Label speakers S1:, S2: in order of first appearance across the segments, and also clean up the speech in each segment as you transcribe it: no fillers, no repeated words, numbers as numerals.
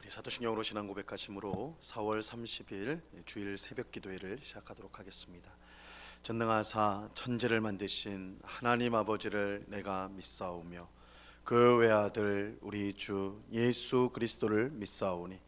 S1: 사도신경으로 신앙 고백하심으로 4월 30일 주일 새벽 기도회를 시작하도록 하겠습니다. 전능하사 천지를 만드신 하나님 아버지를 내가 믿사오며 그 외아들 우리 주 예수 그리스도를 믿사오니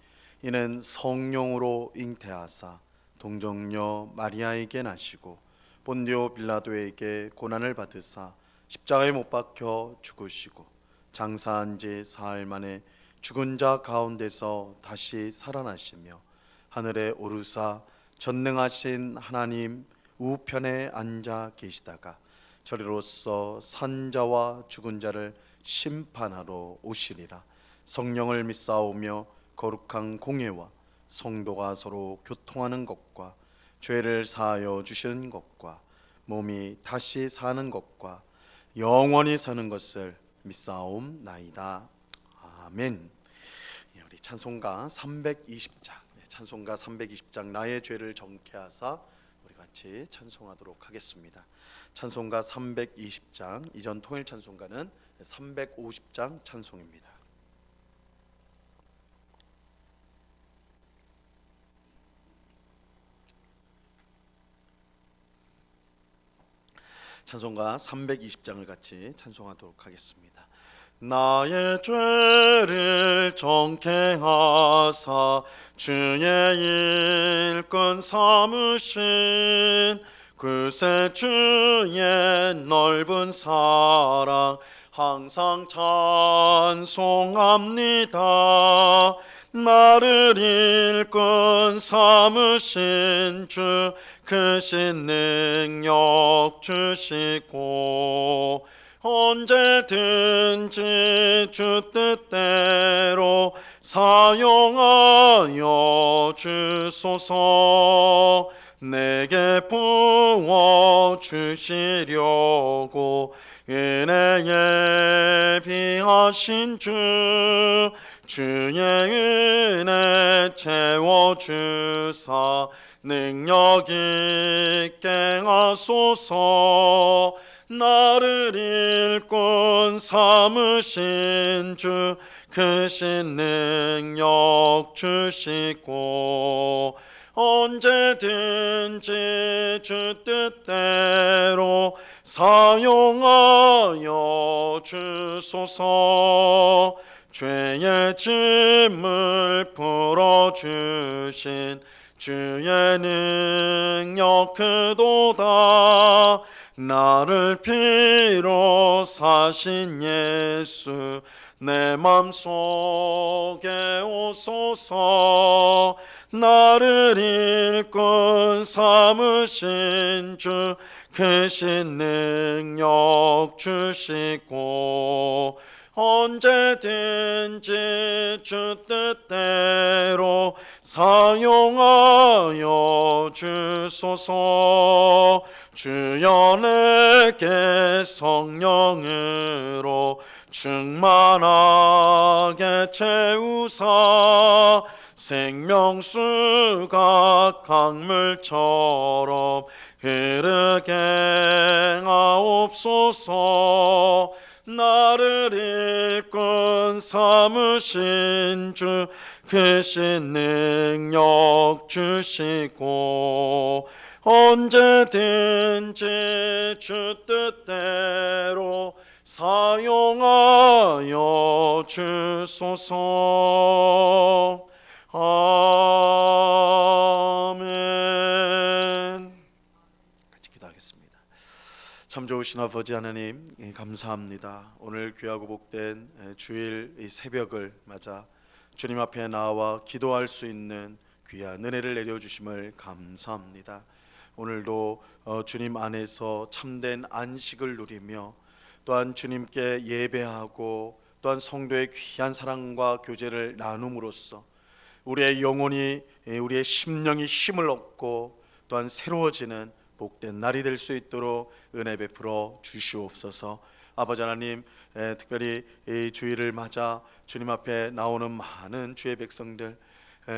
S1: 이는 성령으로 잉태하사 동정녀 마리아에게 나시고 본디오 빌라도에게 고난을 받으사 십자가에 못 박혀 죽으시고 장사한 지 사흘 만에 죽은 자 가운데서 다시 살아나시며 하늘에 오르사 전능하신 하나님 우편에 앉아 계시다가 저리로서 산자와 죽은 자를 심판하러 오시리라. 성령을 믿사오며 거룩한 공예와 성도가 서로 교통하는 것과 죄를 사하여 주시는 것과 몸이 다시 사는 것과 영원히 사는 것을 믿사옵나이다. 아멘. 우리 찬송가 320장, 찬송가 320장 나의 죄를 정케하사 우리 같이 찬송하도록 하겠습니다. 찬송가 320장, 이전 통일 찬송가는 350장 찬송입니다. 찬송가 320장을 같이 찬송하도록 하겠습니다. 나의 죄를 정케하사 주의 일꾼 삼으신 그새 주의 넓은 사랑 항상 찬송합니다. 나를 일꾼 삼으신 주 크신 능력 주시고 언제든지 주 뜻대로 사용하여 주소서. 내게 부어 주시려고 은혜에 비하신 주 주의 은혜 채워주사 능력 있게 하소서. 나를 일꾼 삼으신 주 크신 능력 주시고 언제든지 주 뜻대로 사용하여 주소서. 죄의 짐을 풀어주신 주의 능력 크도다. 나를 피로 사신 예수 내 맘속에 오소서. 나를 일꾼 삼으신 주 크신 능력 주시고 언제든지 주 뜻대로 사용하여 주소서. 주여 내게 성령으로 충만하게 채우사 생명수가 강물처럼 흐르게 하옵소서. 나를 일꾼 삼으신 주 크신 능력 주시고 언제든지 주 뜻대로 사용하여 주소서. 아멘. 같이 기도하겠습니다. 참 좋으신 아버지 하나님, 감사합니다. 오늘 귀하고 복된 주일 이 새벽을 맞아 주님 앞에 나와 기도할 수 있는 귀한 은혜를 내려주심을 감사합니다. 오늘도 주님 안에서 참된 안식을 누리며 또한 주님께 예배하고 또한 성도의 귀한 사랑과 교제를 나눔으로써 우리의 영혼이, 우리의 심령이 힘을 얻고 또한 새로워지는 복된 날이 될 수 있도록 은혜 베풀어 주시옵소서. 아버지 하나님, 특별히 이 주일을 맞아 주님 앞에 나오는 많은 주의 백성들,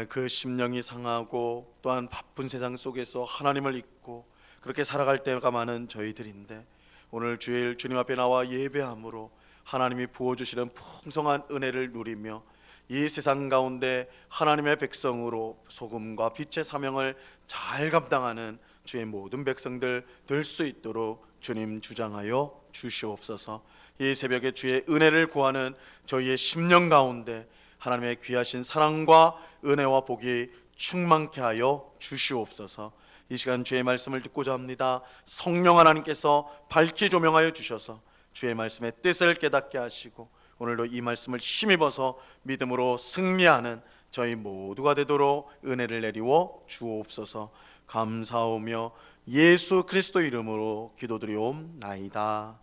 S1: 그 심령이 상하고 또한 바쁜 세상 속에서 하나님을 잊고 그렇게 살아갈 때가 많은 저희들인데, 오늘 주일 주님 앞에 나와 예배함으로 하나님이 부어주시는 풍성한 은혜를 누리며 이 세상 가운데 하나님의 백성으로 소금과 빛의 사명을 잘 감당하는 주의 모든 백성들 될 수 있도록 주님 주장하여 주시옵소서. 이 새벽에 주의 은혜를 구하는 저희의 심령 가운데 하나님의 귀하신 사랑과 은혜와 복이 충만케 하여 주시옵소서. 이 시간 주의 말씀을 듣고자 합니다. 성령 하나님께서 밝히 조명하여 주셔서 주의 말씀의 뜻을 깨닫게 하시고 오늘도 이 말씀을 힘입어서 믿음으로 승리하는 저희 모두가 되도록 은혜를 내리워 주옵소서. 감사하며 예수 그리스도 이름으로 기도드리옵나이다.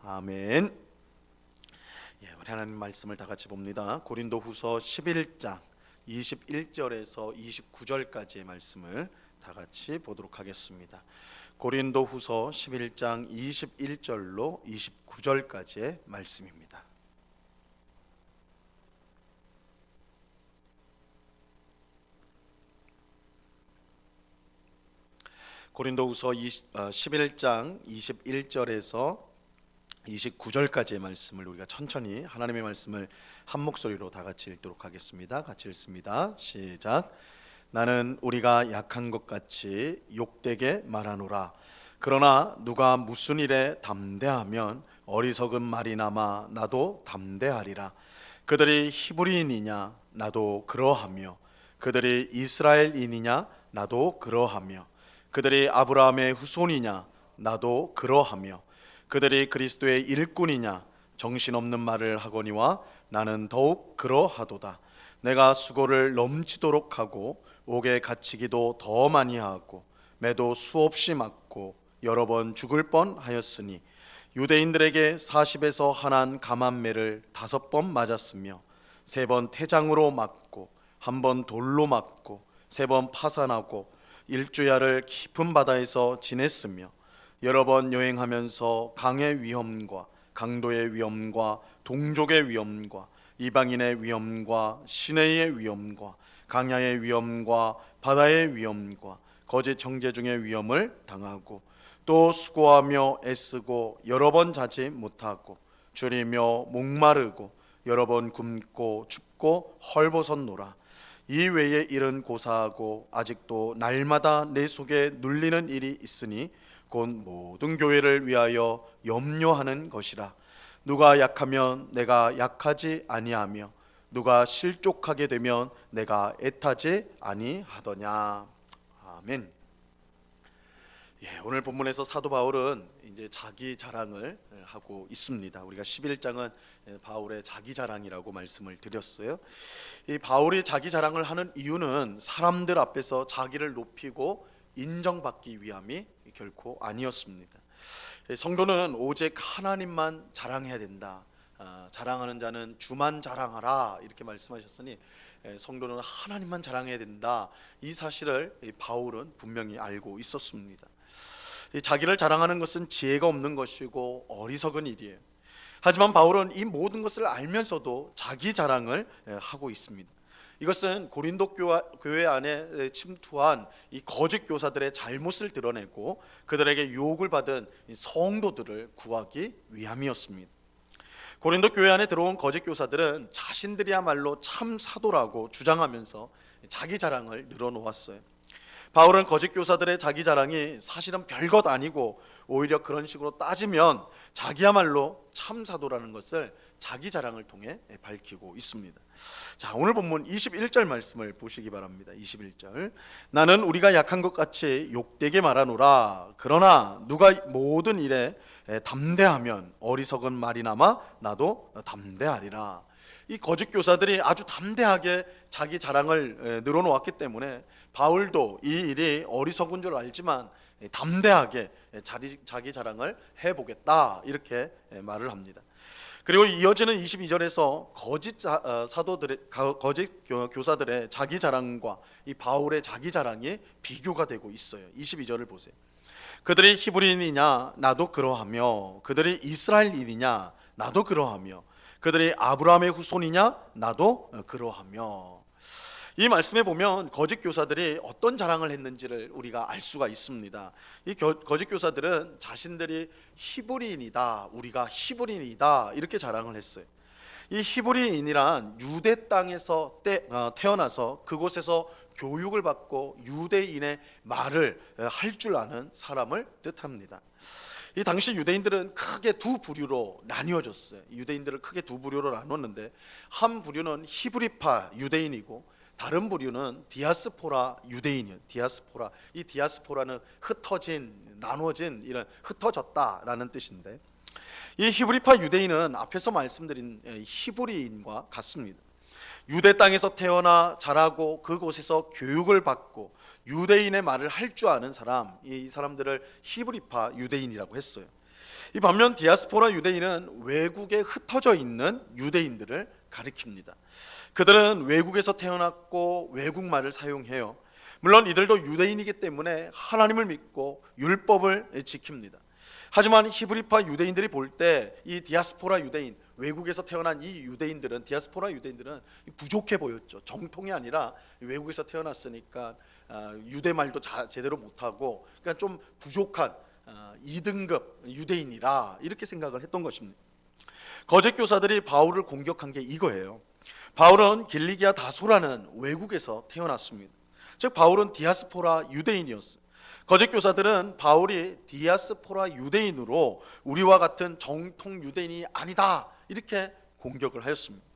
S1: 아멘. 우리 하나님 말씀을 다 같이 봅니다. 고린도후서 11장 21절에서 29절까지의 말씀을 다 같이 보도록 하겠습니다. 고린도후서 11장 21절로 29절까지의 말씀입니다. 고린도후서 11장 21절에서 29절까지의 말씀을 우리가 천천히 하나님의 말씀을 한 목소리로 다 같이 읽도록 하겠습니다. 같이 읽습니다. 시작. 나는 우리가 약한 것 같이 욕되게 말하노라. 그러나 누가 무슨 일에 담대하면 어리석은 말이나마 나도 담대하리라. 그들이 히브리인이냐 나도 그러하며 그들이 이스라엘인이냐 나도 그러하며 그들이 아브라함의 후손이냐 나도 그러하며 그들이 그리스도의 일꾼이냐 정신없는 말을 하거니와 나는 더욱 그러하도다. 내가 수고를 넘치도록 하고 옥에 갇히기도 더 많이 하고 매도 수없이 맞고 여러 번 죽을 뻔하였으니 유대인들에게 40에서 한한 감한매를 5번 맞았으며 3번 태장으로 맞고 1번 돌로 맞고 3번 파산하고 일주야를 깊은 바다에서 지냈으며 여러 번 여행하면서 강의 위험과 강도의 위험과 동족의 위험과 이방인의 위험과 시내의 위험과 강야의 위험과 바다의 위험과 거짓 형제 중의 위험을 당하고 또 수고하며 애쓰고 여러 번 자지 못하고 줄이며 목마르고 여러 번 굶고 춥고 헐벗었노라. 이 외의 일은 고사하고 아직도 날마다 내 속에 눌리는 일이 있으니 곧 모든 교회를 위하여 염려하는 것이라. 누가 약하면 내가 약하지 아니하며 누가 실족하게 되면 내가 애타지 아니하더냐. 아멘. 오늘 본문에서 사도 바울은 이제 자기 자랑을 하고 있습니다. 우리가 11장은 바울의 자기 자랑이라고 말씀을 드렸어요. 이 바울이 자기 자랑을 하는 이유는 사람들 앞에서 자기를 높이고 인정받기 위함이 결코 아니었습니다. 성도는 오직 하나님만 자랑해야 된다. 자랑하는 자는 주만 자랑하라 이렇게 말씀하셨으니 성도는 하나님만 자랑해야 된다. 이 사실을 바울은 분명히 알고 있었습니다. 자기를 자랑하는 것은 지혜가 없는 것이고 어리석은 일이에요. 하지만 바울은 이 모든 것을 알면서도 자기 자랑을 하고 있습니다. 이것은 고린도 교회 안에 침투한 이 거짓 교사들의 잘못을 드러내고 그들에게 유혹을 받은 성도들을 구하기 위함이었습니다. 고린도 교회 안에 들어온 거짓 교사들은 자신들이야말로 참 사도라고 주장하면서 자기 자랑을 늘어놓았어요. 바울은 거짓 교사들의 자기 자랑이 사실은 별것 아니고 오히려 그런 식으로 따지면 자기야말로 참 사도라는 것을 자기 자랑을 통해 밝히고 있습니다. 자, 오늘 본문 21절 말씀을 보시기 바랍니다. 21절. 나는 우리가 약한 것 같이 욕되게 말하노라. 그러나 누가 모든 일에 담대하면 어리석은 말이나마 나도 담대하리라. 이 거짓 교사들이 아주 담대하게 자기 자랑을 늘어놓았기 때문에 바울도 이 일이 어리석은 줄 알지만 담대하게 자기 자랑을 해보겠다 이렇게 말을 합니다. 그리고 이어지는 22절에서 거짓 교사들의 자기 자랑과 이 바울의 자기 자랑이 비교가 되고 있어요. 22절을 보세요. 그들이 히브리인이냐 나도 그러하며 그들이 이스라엘인이냐 나도 그러하며 그들이 아브라함의 후손이냐 나도 그러하며. 이 말씀에 보면 거짓 교사들이 어떤 자랑을 했는지를 우리가 알 수가 있습니다. 이 거짓 교사들은 자신들이 히브리인이다, 우리가 히브리인이다 이렇게 자랑을 했어요. 이 히브리인이란 유대 땅에서 태어나서 그곳에서 교육을 받고 유대인의 말을 할 줄 아는 사람을 뜻합니다. 이 당시 유대인들은 크게 두 부류로 나뉘어졌어요. 유대인들을 크게 두 부류로 나눴는데, 한 부류는 히브리파 유대인이고 다른 부류는 디아스포라 유대인이에요. 디아스포라. 이 디아스포라는 흩어진, 나눠진, 이런 흩어졌다라는 뜻인데, 이 히브리파 유대인은 앞에서 말씀드린 히브리인과 같습니다. 유대 땅에서 태어나 자라고 그곳에서 교육을 받고 유대인의 말을 할 줄 아는 사람, 이 사람들을 히브리파 유대인이라고 했어요. 이 반면 디아스포라 유대인은 외국에 흩어져 있는 유대인들을 가리킵니다. 그들은 외국에서 태어났고 외국말을 사용해요. 물론 이들도 유대인이기 때문에 하나님을 믿고 율법을 지킵니다. 하지만 히브리파 유대인들이 볼 때 이 디아스포라 유대인, 외국에서 태어난 이 유대인들은, 디아스포라 유대인들은 부족해 보였죠. 정통이 아니라 외국에서 태어났으니까 유대 말도 제대로 못하고, 그러니까 좀 부족한 2등급 유대인이라 이렇게 생각을 했던 것입니다. 거짓 교사들이 바울을 공격한 게 이거예요. 바울은 길리기아 다소라는 외국에서 태어났습니다. 즉 바울은 디아스포라 유대인이었어요. 거짓 교사들은 바울이 디아스포라 유대인으로 우리와 같은 정통 유대인이 아니다 이렇게 공격을 하였습니다.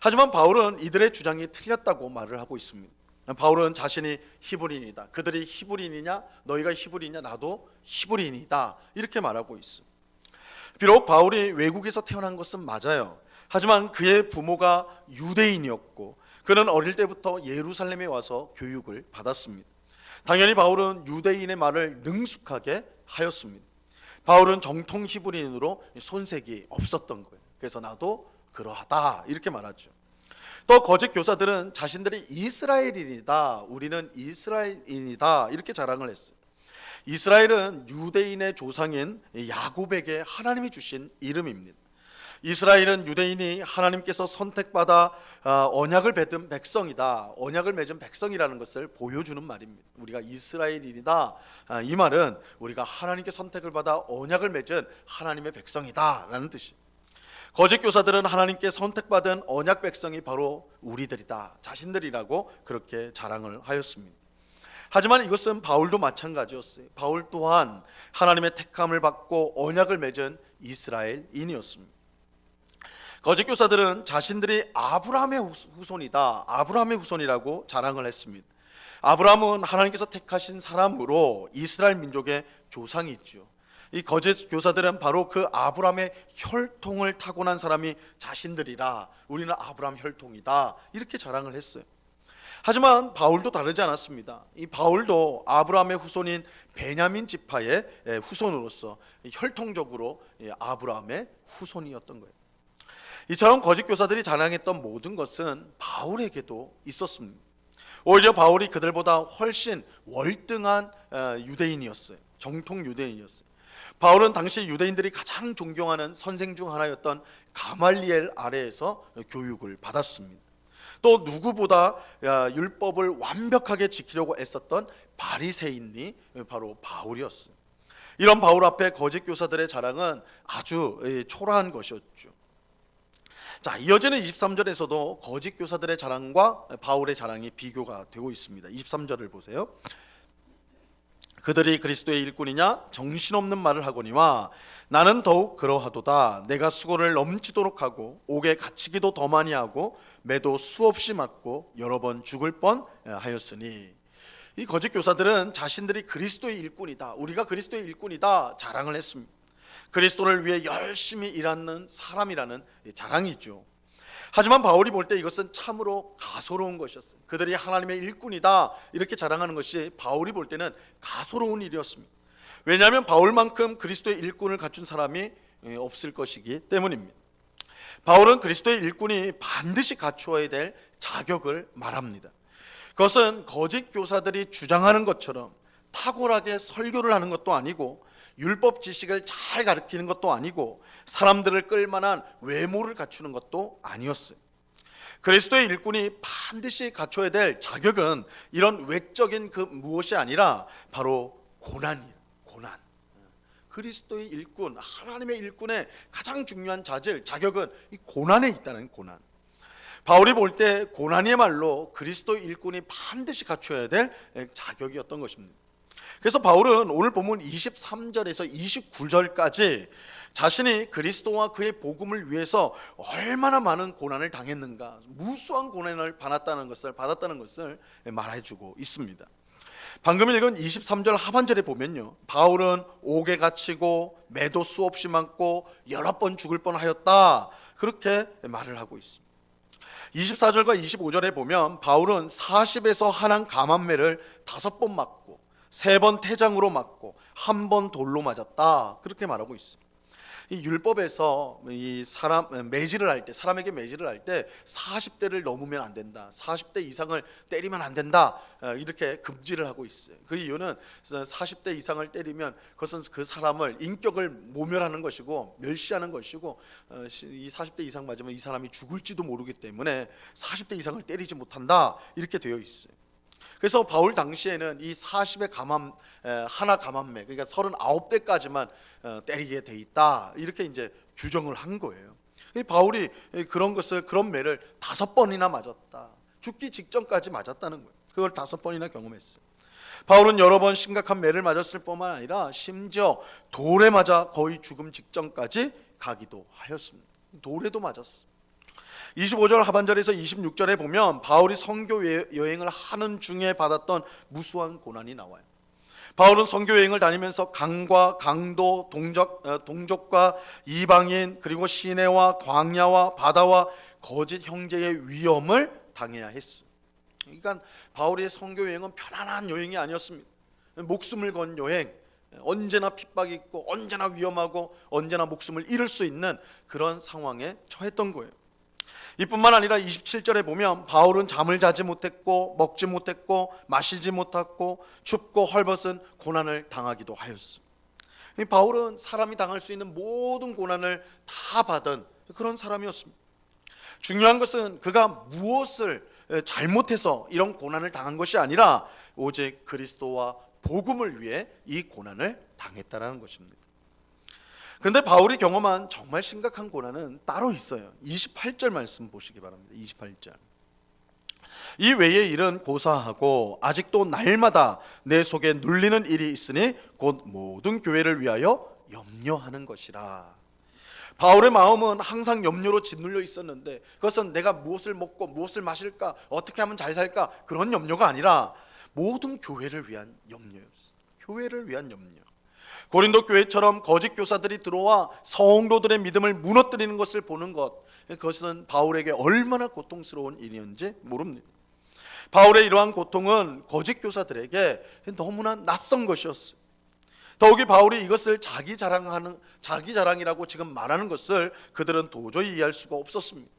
S1: 하지만 바울은 이들의 주장이 틀렸다고 말을 하고 있습니다. 바울은 자신이 히브리인이다. 그들이 히브리인이냐, 너희가 히브리인이냐, 나도 히브리인이다 이렇게 말하고 있습니다. 비록 바울이 외국에서 태어난 것은 맞아요. 하지만 그의 부모가 유대인이었고 그는 어릴 때부터 예루살렘에 와서 교육을 받았습니다. 당연히 바울은 유대인의 말을 능숙하게 하였습니다. 바울은 정통 히브리인으로 손색이 없었던 거예요. 그래서 나도 그러하다 이렇게 말하죠. 또 거짓 교사들은 자신들이 이스라엘인이다, 우리는 이스라엘인이다 이렇게 자랑을 했어요. 이스라엘은 유대인의 조상인 야곱에게 하나님이 주신 이름입니다. 이스라엘은 유대인이 하나님께서 선택받아 언약을 맺은 백성이다, 언약을 맺은 백성이라는 것을 보여주는 말입니다. 우리가 이스라엘인이다, 이 말은 우리가 하나님께 선택을 받아 언약을 맺은 하나님의 백성이다 라는 뜻이에요. 거짓 교사들은 하나님께 선택받은 언약 백성이 바로 우리들이다, 자신들이라고 그렇게 자랑을 하였습니다. 하지만 이것은 바울도 마찬가지였어요. 바울 또한 하나님의 택함을 받고 언약을 맺은 이스라엘인이었습니다. 거짓 교사들은 자신들이 아브라함의 후손이다, 아브라함의 후손이라고 자랑을 했습니다. 아브라함은 하나님께서 택하신 사람으로 이스라엘 민족의 조상이 있죠. 이 거짓 교사들은 바로 그 아브라함의 혈통을 타고난 사람이 자신들이라, 우리는 아브라함 혈통이다 이렇게 자랑을 했어요. 하지만 바울도 다르지 않았습니다. 이 바울도 아브라함의 후손인 베냐민 지파의 후손으로서 혈통적으로 아브라함의 후손이었던 거예요. 이처럼 거짓 교사들이 자랑했던 모든 것은 바울에게도 있었습니다. 오히려 바울이 그들보다 훨씬 월등한 유대인이었어요. 정통 유대인이었어요. 바울은 당시 유대인들이 가장 존경하는 선생 중 하나였던 가말리엘 아래에서 교육을 받았습니다. 또 누구보다 율법을 완벽하게 지키려고 애썼던 바리새인이 바로 바울이었어요. 이런 바울 앞에 거짓 교사들의 자랑은 아주 초라한 것이었죠. 자, 이어지는 23절에서도 거짓 교사들의 자랑과 바울의 자랑이 비교가 되고 있습니다. 23절을 보세요. 그들이 그리스도의 일꾼이냐 정신없는 말을 하거니와 나는 더욱 그러하도다. 내가 수고를 넘치도록 하고 옥에 갇히기도 더 많이 하고 매도 수없이 맞고 여러 번 죽을 뻔하였으니. 이 거짓 교사들은 자신들이 그리스도의 일꾼이다, 우리가 그리스도의 일꾼이다 자랑을 했습니다. 그리스도를 위해 열심히 일하는 사람이라는 자랑이죠. 하지만 바울이 볼 때 이것은 참으로 가소로운 것이었어요. 그들이 하나님의 일꾼이다 이렇게 자랑하는 것이 바울이 볼 때는 가소로운 일이었습니다. 왜냐하면 바울만큼 그리스도의 일꾼을 갖춘 사람이 없을 것이기 때문입니다. 바울은 그리스도의 일꾼이 반드시 갖추어야 될 자격을 말합니다. 그것은 거짓 교사들이 주장하는 것처럼 탁월하게 설교를 하는 것도 아니고 율법 지식을 잘 가르치는 것도 아니고 사람들을 끌만한 외모를 갖추는 것도 아니었어요. 그리스도의 일꾼이 반드시 갖춰야 될 자격은 이런 외적인 그 무엇이 아니라 바로 고난이에요. 고난. 그리스도의 일꾼, 하나님의 일꾼의 가장 중요한 자격은 이 고난에 있다는 고난. 바울이 볼 때 고난이야말로 그리스도의 일꾼이 반드시 갖춰야 될 자격이었던 것입니다. 그래서 바울은 오늘 본문 23절에서 29절까지 자신이 그리스도와 그의 복음을 위해서 얼마나 많은 고난을 당했는가, 무수한 고난을 받았다는 것을 말해주고 있습니다. 방금 읽은 23절 하반절에 보면요, 바울은 옥에 갇히고 매도 수없이 맞고 여러 번 죽을 뻔하였다, 그렇게 말을 하고 있습니다. 24절과 25절에 보면 바울은 40에서 한한 감한매를 5번 맞고 3번 태장으로 맞고 1번 돌로 맞았다, 그렇게 말하고 있습니다. 이 율법에서 이 사람에게 매질을 할 때 40대를 넘으면 안 된다, 40대 이상을 때리면 안 된다, 이렇게 금지를 하고 있어요. 그 이유는 40대 이상을 때리면 그것은 그 사람을 인격을 모멸하는 것이고 멸시하는 것이고, 이 40대 이상 맞으면 이 사람이 죽을지도 모르기 때문에 40대 이상을 때리지 못한다, 이렇게 되어 있어요. 그래서 바울 당시에는 이 40의 하나 감한매, 그러니까 39대까지만 때리게 돼 있다, 이렇게 이제 규정을 한 거예요. 바울이 그런 매를 5번이나 맞았다, 죽기 직전까지 맞았다는 거예요. 그걸 5번이나 경험했어요. 바울은 여러 번 심각한 매를 맞았을 뿐만 아니라 심지어 돌에 맞아 거의 죽음 직전까지 가기도 하였습니다. 돌에도 맞았어요. 25절 하반절에서 26절에 보면 바울이 선교 여행을 하는 중에 받았던 무수한 고난이 나와요. 바울은 선교 여행을 다니면서 강과 강도, 동족과 이방인, 그리고 시내와 광야와 바다와 거짓 형제의 위험을 당해야 했어요. 그러니까 바울의 선교 여행은 편안한 여행이 아니었습니다. 목숨을 건 여행, 언제나 핍박이 있고 언제나 위험하고 언제나 목숨을 잃을 수 있는 그런 상황에 처했던 거예요. 이뿐만 아니라 27절에 보면 바울은 잠을 자지 못했고 먹지 못했고 마시지 못했고 춥고 헐벗은 고난을 당하기도 하였습니다. 바울은 사람이 당할 수 있는 모든 고난을 다 받은 그런 사람이었습니다. 중요한 것은 그가 무엇을 잘못해서 이런 고난을 당한 것이 아니라 오직 그리스도와 복음을 위해 이 고난을 당했다라는 것입니다. 그런데 바울이 경험한 정말 심각한 고난은 따로 있어요. 28절 말씀 보시기 바랍니다. 28절. 이 외의 일은 고사하고 아직도 날마다 내 속에 눌리는 일이 있으니 곧 모든 교회를 위하여 염려하는 것이라. 바울의 마음은 항상 염려로 짓눌려 있었는데 그것은 내가 무엇을 먹고 무엇을 마실까, 어떻게 하면 잘 살까, 그런 염려가 아니라 모든 교회를 위한 염려였어요. 교회를 위한 염려. 고린도 교회처럼 거짓 교사들이 들어와 성도들의 믿음을 무너뜨리는 것을 보는 것, 그것은 바울에게 얼마나 고통스러운 일이었는지 모릅니다. 바울의 이러한 고통은 거짓 교사들에게 너무나 낯선 것이었어요. 더욱이 바울이 이것을 자기 자랑이라고 지금 말하는 것을 그들은 도저히 이해할 수가 없었습니다.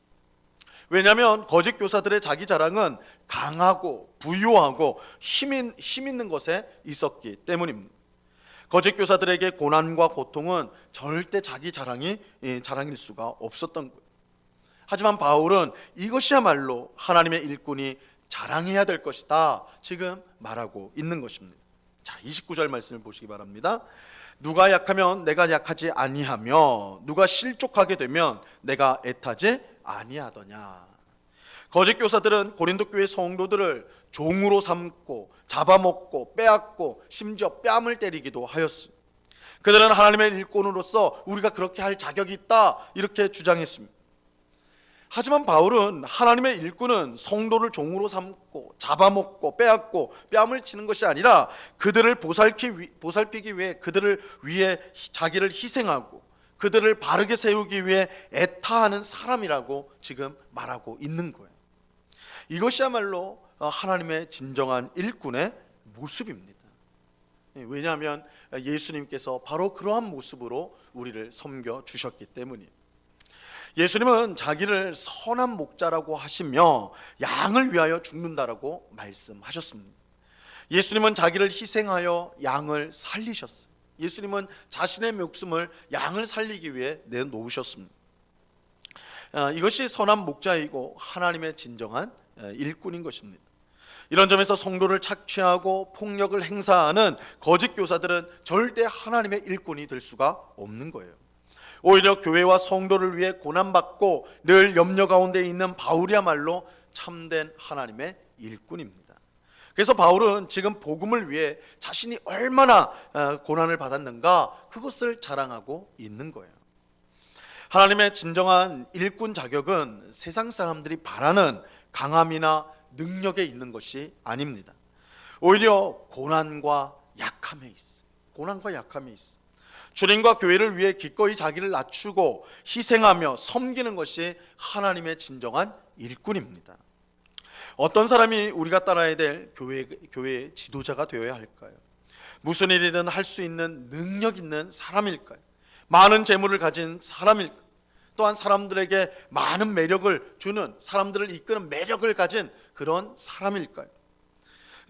S1: 왜냐하면 거짓 교사들의 자기 자랑은 강하고 부유하고 힘 있는 것에 있었기 때문입니다. 거짓 교사들에게 고난과 고통은 절대 자기 자랑일 수가 없었던 거예요. 하지만 바울은 이것이야말로 하나님의 일꾼이 자랑해야 될 것이다, 지금 말하고 있는 것입니다. 자, 29절 말씀을 보시기 바랍니다. 누가 약하면 내가 약하지 아니하며 누가 실족하게 되면 내가 애타지 아니하더냐. 거짓 교사들은 고린도 교회 성도들을 종으로 삼고 잡아먹고 빼앗고 심지어 뺨을 때리기도 하였습니다. 그들은 하나님의 일꾼으로서 우리가 그렇게 할 자격이 있다, 이렇게 주장했습니다. 하지만 바울은 하나님의 일꾼은 성도를 종으로 삼고 잡아먹고 빼앗고 뺨을 치는 것이 아니라 그들을 보살피기 위해, 그들을 위해 자기를 희생하고 그들을 바르게 세우기 위해 애타하는 사람이라고 지금 말하고 있는 거예요. 이것이야말로 하나님의 진정한 일꾼의 모습입니다. 왜냐하면 예수님께서 바로 그러한 모습으로 우리를 섬겨주셨기 때문이에요. 예수님은 자기를 선한 목자라고 하시며 양을 위하여 죽는다라고 말씀하셨습니다. 예수님은 자기를 희생하여 양을 살리셨어요. 예수님은 자신의 목숨을 양을 살리기 위해 내놓으셨습니다. 이것이 선한 목자이고 하나님의 진정한 일꾼인 것입니다. 이런 점에서 성도를 착취하고 폭력을 행사하는 거짓 교사들은 절대 하나님의 일꾼이 될 수가 없는 거예요. 오히려 교회와 성도를 위해 고난받고 늘 염려 가운데 있는 바울이야말로 참된 하나님의 일꾼입니다. 그래서 바울은 지금 복음을 위해 자신이 얼마나 고난을 받았는가 그것을 자랑하고 있는 거예요. 하나님의 진정한 일꾼 자격은 세상 사람들이 바라는 강함이나 능력에 있는 것이 아닙니다. 오히려 고난과 약함에 있어. 고난과 약함에 있어. 주님과 교회를 위해 기꺼이 자기를 낮추고 희생하며 섬기는 것이 하나님의 진정한 일꾼입니다. 어떤 사람이 우리가 따라야 될 교회의 지도자가 되어야 할까요? 무슨 일이든 할 수 있는 능력 있는 사람일까요? 많은 재물을 가진 사람일까요? 또한 사람들에게 많은 매력을 주는, 사람들을 이끄는 매력을 가진 그런 사람일까요?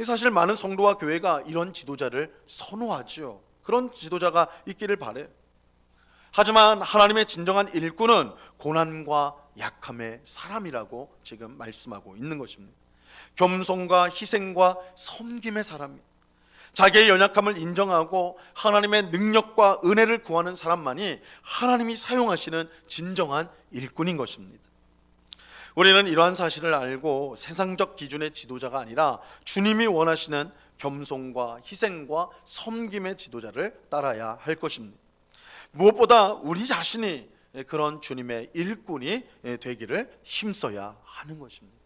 S1: 사실 많은 성도와 교회가 이런 지도자를 선호하죠. 그런 지도자가 있기를 바래요. 하지만 하나님의 진정한 일꾼은 고난과 약함의 사람이라고 지금 말씀하고 있는 것입니다. 겸손과 희생과 섬김의 사람입니다. 자기의 연약함을 인정하고 하나님의 능력과 은혜를 구하는 사람만이 하나님이 사용하시는 진정한 일꾼인 것입니다. 우리는 이러한 사실을 알고 세상적 기준의 지도자가 아니라 주님이 원하시는 겸손과 희생과 섬김의 지도자를 따라야 할 것입니다. 무엇보다 우리 자신이 그런 주님의 일꾼이 되기를 힘써야 하는 것입니다.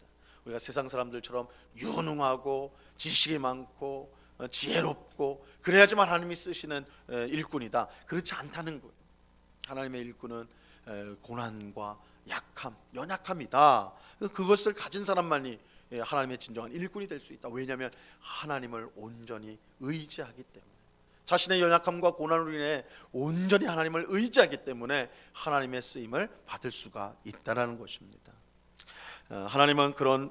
S1: 우리가 세상 사람들처럼 유능하고 지식이 많고 지혜롭고 그래야지만 하나님이 쓰시는 일꾼이다, 그렇지 않다는 거예요. 하나님의 일꾼은 고난과 약함, 연약함이다. 그것을 가진 사람만이 하나님의 진정한 일꾼이 될 수 있다. 왜냐하면 하나님을 온전히 의지하기 때문에, 자신의 연약함과 고난으로 인해 온전히 하나님을 의지하기 때문에 하나님의 쓰임을 받을 수가 있다는 것입니다. 하나님은 그런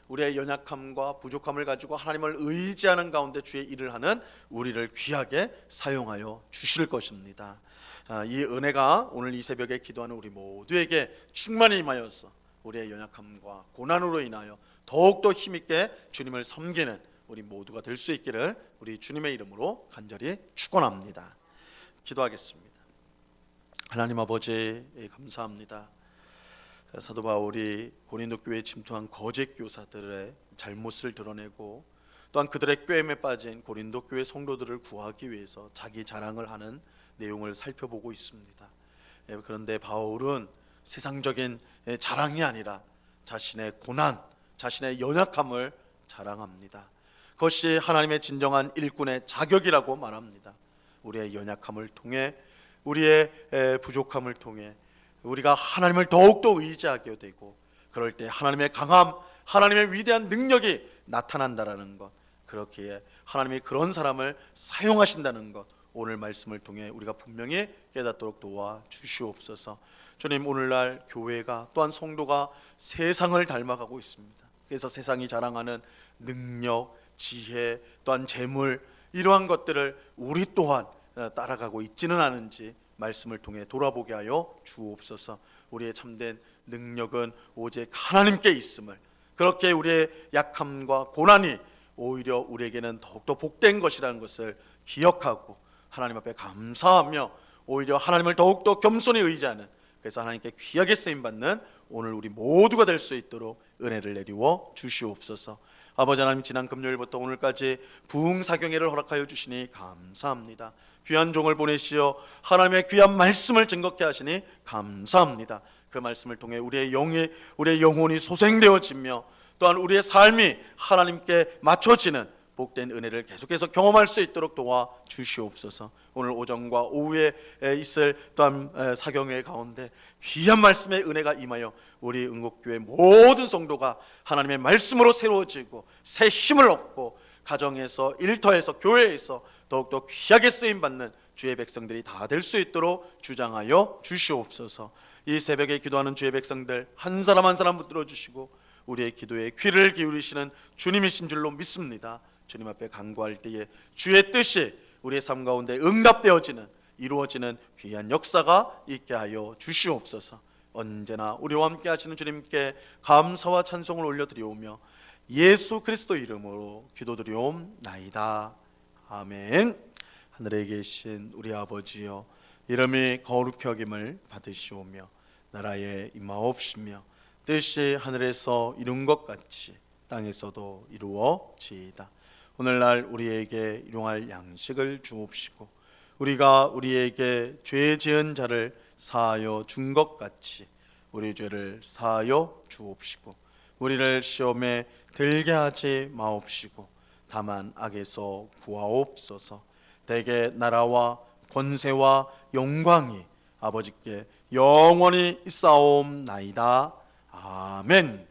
S1: 우리의 연약함과 부족함을 가지고 하나님을 의지하는 가운데 주의 일을 하는 우리를 귀하게 사용하여 주실 것입니다. 이 은혜가 오늘 이 새벽에 기도하는 우리 모두에게 충만히 임하여서 우리의 연약함과 고난으로 인하여 더욱더 힘있게 주님을 섬기는 우리 모두가 될 수 있기를 우리 주님의 이름으로 간절히 축원합니다. 기도하겠습니다. 하나님 아버지, 감사합니다. 사도 바울이 고린도 교회에 침투한 거짓 교사들의 잘못을 드러내고 또한 그들의 꾀임에 빠진 고린도 교회 성도들을 구하기 위해서 자기 자랑을 하는 내용을 살펴보고 있습니다. 그런데 바울은 세상적인 자랑이 아니라 자신의 고난, 자신의 연약함을 자랑합니다. 그것이 하나님의 진정한 일꾼의 자격이라고 말합니다. 우리의 연약함을 통해, 우리의 부족함을 통해 우리가 하나님을 더욱더 의지하게 되고, 그럴 때 하나님의 강함, 하나님의 위대한 능력이 나타난다라는 것, 그렇기에 하나님이 그런 사람을 사용하신다는 것, 오늘 말씀을 통해 우리가 분명히 깨닫도록 도와주시옵소서. 주님, 오늘날 교회가 또한 성도가 세상을 닮아가고 있습니다. 그래서 세상이 자랑하는 능력, 지혜, 또한 재물, 이러한 것들을 우리 또한 따라가고 있지는 않은지 말씀을 통해 돌아보게 하여 주옵소서. 우리의 참된 능력은 오직 하나님께 있음을, 그렇게 우리의 약함과 고난이 오히려 우리에게는 더욱더 복된 것이라는 것을 기억하고 하나님 앞에 감사하며 오히려 하나님을 더욱더 겸손히 의지하는, 그래서 하나님께 귀하게 쓰임받는 오늘 우리 모두가 될 수 있도록 은혜를 내리워 주시옵소서. 아버지 하나님, 지난 금요일부터 오늘까지 부흥사경회를 허락하여 주시니 감사합니다. 귀한 종을 보내시어 하나님의 귀한 말씀을 증거케 하시니 감사합니다. 그 말씀을 통해 우리의 영혼이 소생되어지며 또한 우리의 삶이 하나님께 맞춰지는 복된 은혜를 계속해서 경험할 수 있도록 도와주시옵소서. 오늘 오전과 오후에 있을 또한 사경회 가운데 귀한 말씀의 은혜가 임하여 우리 응곡교회 모든 성도가 하나님의 말씀으로 새로워지고 새 힘을 얻고 가정에서, 일터에서, 교회에서 더욱더 귀하게 쓰임받는 주의 백성들이 다 될 수 있도록 주장하여 주시옵소서. 이 새벽에 기도하는 주의 백성들 한 사람 한 사람 붙들어 주시고 우리의 기도에 귀를 기울이시는 주님이신 줄로 믿습니다. 주님 앞에 간구할 때에 주의 뜻이 우리의 삶 가운데 응답되어지는, 이루어지는 귀한 역사가 있게 하여 주시옵소서. 언제나 우리와 함께 하시는 주님께 감사와 찬송을 올려드리오며 예수 그리스도 이름으로 기도드리옵나이다. 아멘. 하늘에 계신 우리 아버지여, 이름이 거룩히 여김을 받으시오며 나라에 임하옵시며 뜻이 하늘에서 이룬 것 같이 땅에서도 이루어지이다. 오늘날 우리에게 일용할 양식을 주옵시고 우리가 우리에게 죄 지은 자를 사하여 준 것 같이 우리 죄를 사하여 주옵시고 우리를 시험에 들게 하지 마옵시고 다만 악에서 구하옵소서. 대개 나라와 권세와 영광이 아버지께 영원히 있사옵나이다. 아멘.